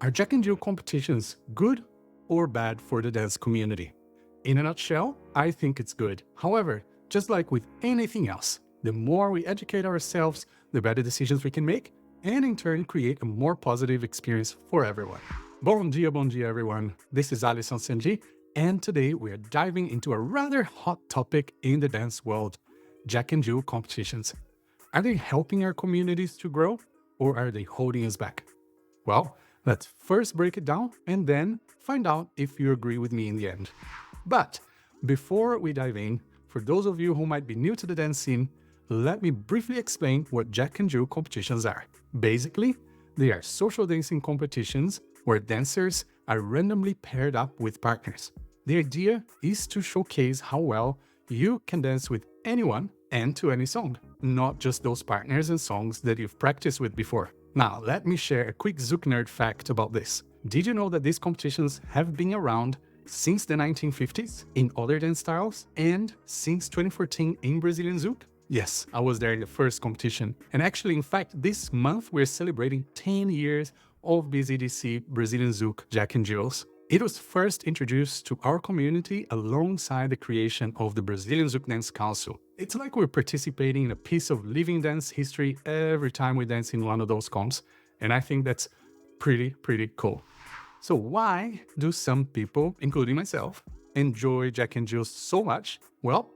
Are Jack and Jill competitions good or bad for the dance community? In a nutshell, I think it's good. However, just like with anything else, the more we educate ourselves, the better decisions we can make, and in turn create a more positive experience for everyone. Bom dia everyone. This is Alisson Sandi, and today we are diving into a rather hot topic in the dance world, Jack and Jill competitions. Are they helping our communities to grow, or are they holding us back? Well, let's first break it down and then find out if you agree with me in the end. But before we dive in, for those of you who might be new to the dance scene, let me briefly explain what Jack and Jill competitions are. Basically, they are social dancing competitions where dancers are randomly paired up with partners. The idea is to showcase how well you can dance with anyone and to any song, not just those partners and songs that you've practiced with before. Now, let me share a quick Zouk nerd fact about this. Did you know that these competitions have been around since the 1950s in other dance styles and since 2014 in Brazilian Zouk? Yes, I was there in the first competition. And actually, in fact, this month we're celebrating 10 years of BZDC Brazilian Zouk Jack and Jills. It was first introduced to our community alongside the creation of the Brazilian Zouk Dance Council. It's like we're participating in a piece of living dance history every time we dance in one of those comps, and I think that's pretty cool. So why do some people, including myself, enjoy Jack and Jill so much? Well,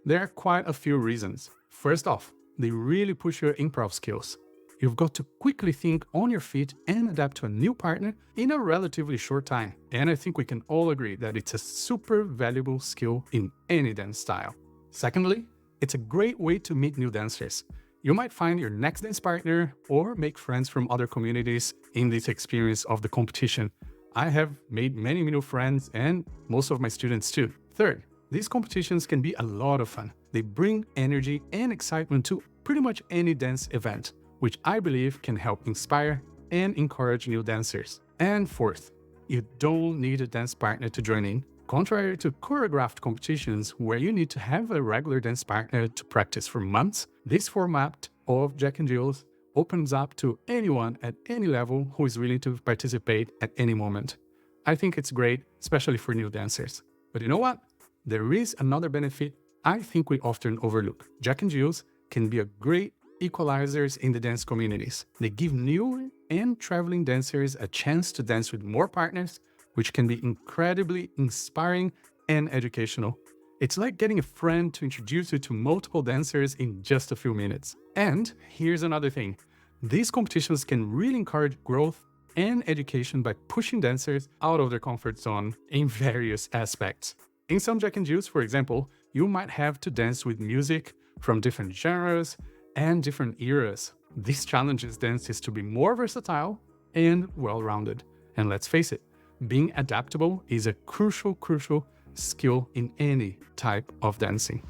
there are quite a few reasons. First off, they really push your improv skills. You've got to quickly think on your feet and adapt to a new partner in a relatively short time. And I think we can all agree that it's a super valuable skill in any dance style. Secondly, it's a great way to meet new dancers. You might find your next dance partner or make friends from other communities in this experience of the competition. I have made many new friends and most of my students too. Third, these competitions can be a lot of fun. They bring energy and excitement to pretty much any dance event, which I believe can help inspire and encourage new dancers. And fourth, you don't need a dance partner to join in. Contrary to choreographed competitions where you need to have a regular dance partner to practice for months, this format of Jack and Jills opens up to anyone at any level who is willing to participate at any moment. I think it's great, especially for new dancers. But you know what? There is another benefit I think we often overlook. Jack and Jills can be a great equalizers in the dance communities. They give new and traveling dancers a chance to dance with more partners, which can be incredibly inspiring and educational. It's like getting a friend to introduce you to multiple dancers in just a few minutes. And here's another thing. These competitions can really encourage growth and education by pushing dancers out of their comfort zone in various aspects. In some Jack and Jills, for example, you might have to dance with music from different genres and different eras. This challenges dancers to be more versatile and well-rounded. And let's face it, being adaptable is a crucial skill in any type of dancing.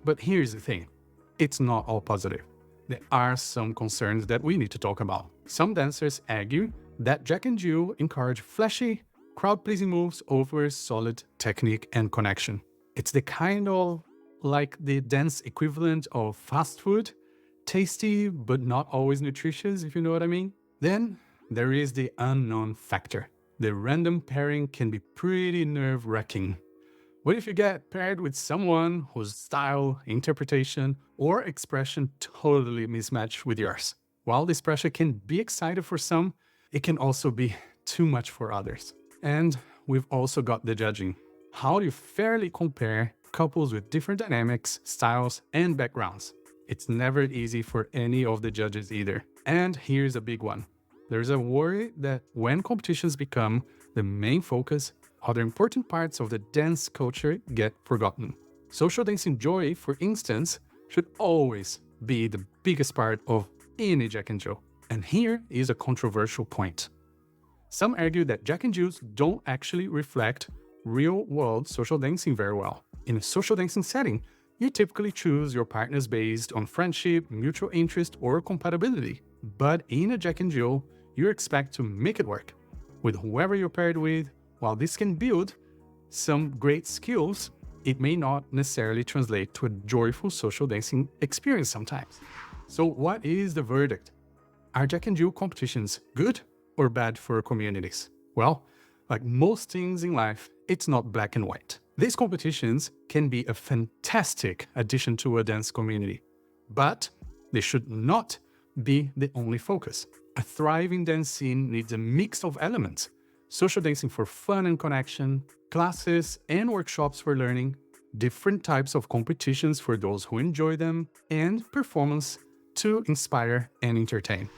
But here's the thing, it's not all positive. There are some concerns that we need to talk about. Some dancers argue that Jack and Jill encourage flashy, crowd-pleasing moves over solid technique and connection. It's the kind of like the dance equivalent of fast food, tasty but not always nutritious, if you know what I mean. Then there is the unknown factor. The random pairing can be pretty nerve-wracking. What if you get paired with someone whose style, interpretation, or expression totally mismatch with yours? While this pressure can be exciting for some, it can also be too much for others. And we've also got the judging. How do you fairly compare couples with different dynamics, styles, and backgrounds? It's never easy for any of the judges either. And here's a big one. There's a worry that when competitions become the main focus, other important parts of the dance culture get forgotten. Social dancing joy, for instance, should always be the biggest part of any Jack and Jill. And here is a controversial point. Some argue that Jack and Jills don't actually reflect real-world social dancing very well. In a social dancing setting, you typically choose your partners based on friendship, mutual interest, or compatibility. But in a Jack and Jill, you expect to make it work with whoever you're paired with. While this can build some great skills, it may not necessarily translate to a joyful social dancing experience sometimes. So what is the verdict? Are Jack and Jill competitions good or bad for communities? Well, like most things in life, it's not black and white. These competitions can be a fantastic addition to a dance community, but they should not be the only focus. A thriving dance scene needs a mix of elements: social dancing for fun and connection, classes and workshops for learning, different types of competitions for those who enjoy them, and performance to inspire and entertain.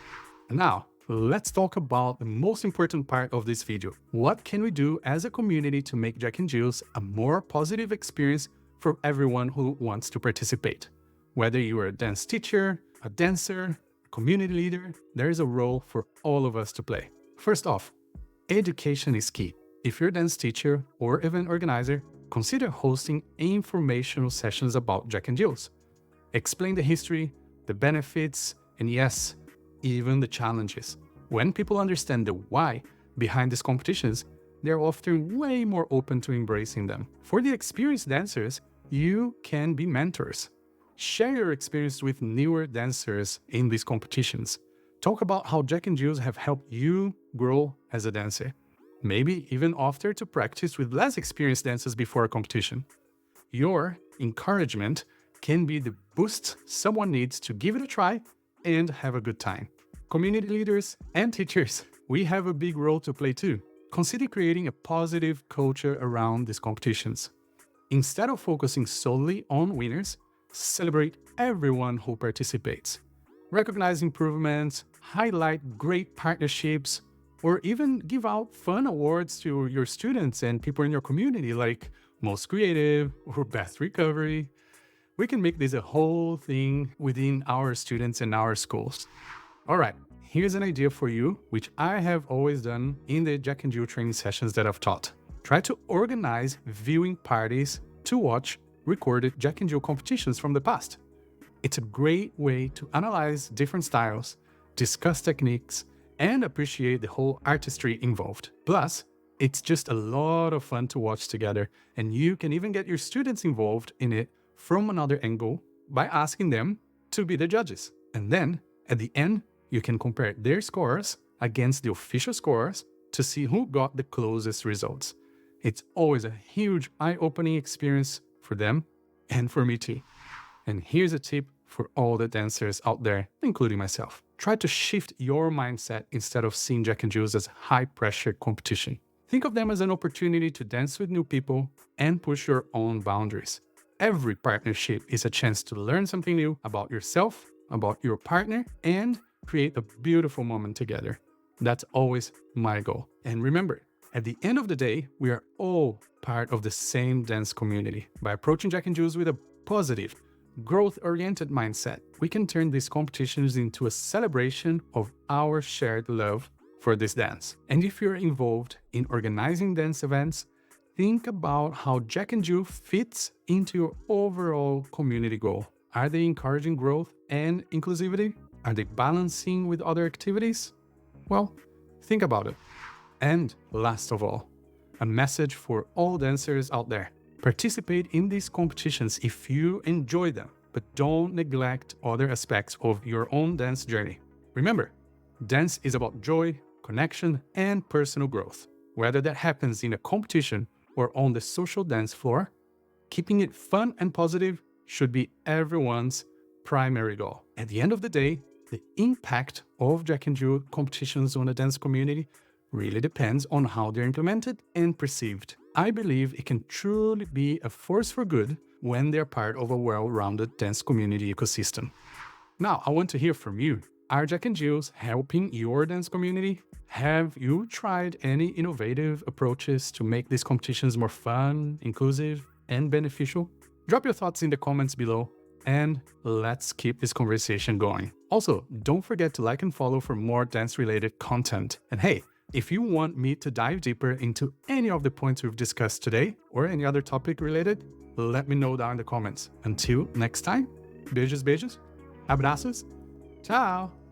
Now, let's talk about the most important part of this video. What can we do as a community to make Jack and Jill's a more positive experience for everyone who wants to participate? Whether you are a dance teacher, a dancer, a community leader, there is a role for all of us to play. First off, education is key. If you're a dance teacher or event organizer, consider hosting informational sessions about Jack and Jill's. Explain the history, the benefits, and yes, even the challenges. When people understand the why behind these competitions, they're often way more open to embracing them. For the experienced dancers, you can be mentors. Share your experience with newer dancers in these competitions. Talk about how Jack and Jill's have helped you grow as a dancer. Maybe even offer to practice with less experienced dancers before a competition. Your encouragement can be the boost someone needs to give it a try and have a good time. Community leaders and teachers, we have a big role to play too. Consider creating a positive culture around these competitions. Instead of focusing solely on winners, celebrate everyone who participates. Recognize improvements, highlight great partnerships, or even give out fun awards to your students and people in your community, like Most Creative or Best Recovery. We can make this a whole thing within our students and our schools. All right, here's an idea for you, which I have always done in the Jack and Jill training sessions that I've taught. Try to organize viewing parties to watch recorded Jack and Jill competitions from the past. It's a great way to analyze different styles, discuss techniques, and appreciate the whole artistry involved. Plus, it's just a lot of fun to watch together, and you can even get your students involved in it from another angle by asking them to be the judges. And then, at the end, you can compare their scores against the official scores to see who got the closest results. It's always a huge eye-opening experience for them and for me too. And here's a tip for all the dancers out there, including myself. Try to shift your mindset instead of seeing Jack and Jill's as high-pressure competition. Think of them as an opportunity to dance with new people and push your own boundaries. Every partnership is a chance to learn something new about yourself, about your partner, and create a beautiful moment together. That's always my goal. And remember, at the end of the day, we are all part of the same dance community. By approaching Jack and Jill's with a positive, growth-oriented mindset, we can turn these competitions into a celebration of our shared love for this dance. And if you're involved in organizing dance events, think about how Jack and Jill fits into your overall community goal. Are they encouraging growth and inclusivity? Are they balancing with other activities? Well, think about it. And last of all, a message for all dancers out there. Participate in these competitions if you enjoy them, but don't neglect other aspects of your own dance journey. Remember, dance is about joy, connection, and personal growth. Whether that happens in a competition or on the social dance floor, keeping it fun and positive should be everyone's primary goal. At the end of the day, the impact of Jack and Jill competitions on the dance community really depends on how they're implemented and perceived. I believe it can truly be a force for good when they're part of a well-rounded dance community ecosystem. Now, I want to hear from you. Are Jack and Jill's helping your dance community? Have you tried any innovative approaches to make these competitions more fun, inclusive, and beneficial? Drop your thoughts in the comments below, and let's keep this conversation going. Also, don't forget to like and follow for more dance-related content. And hey, if you want me to dive deeper into any of the points we've discussed today, or any other topic related, let me know down in the comments. Until next time, beijos, beijos, abraços, ciao!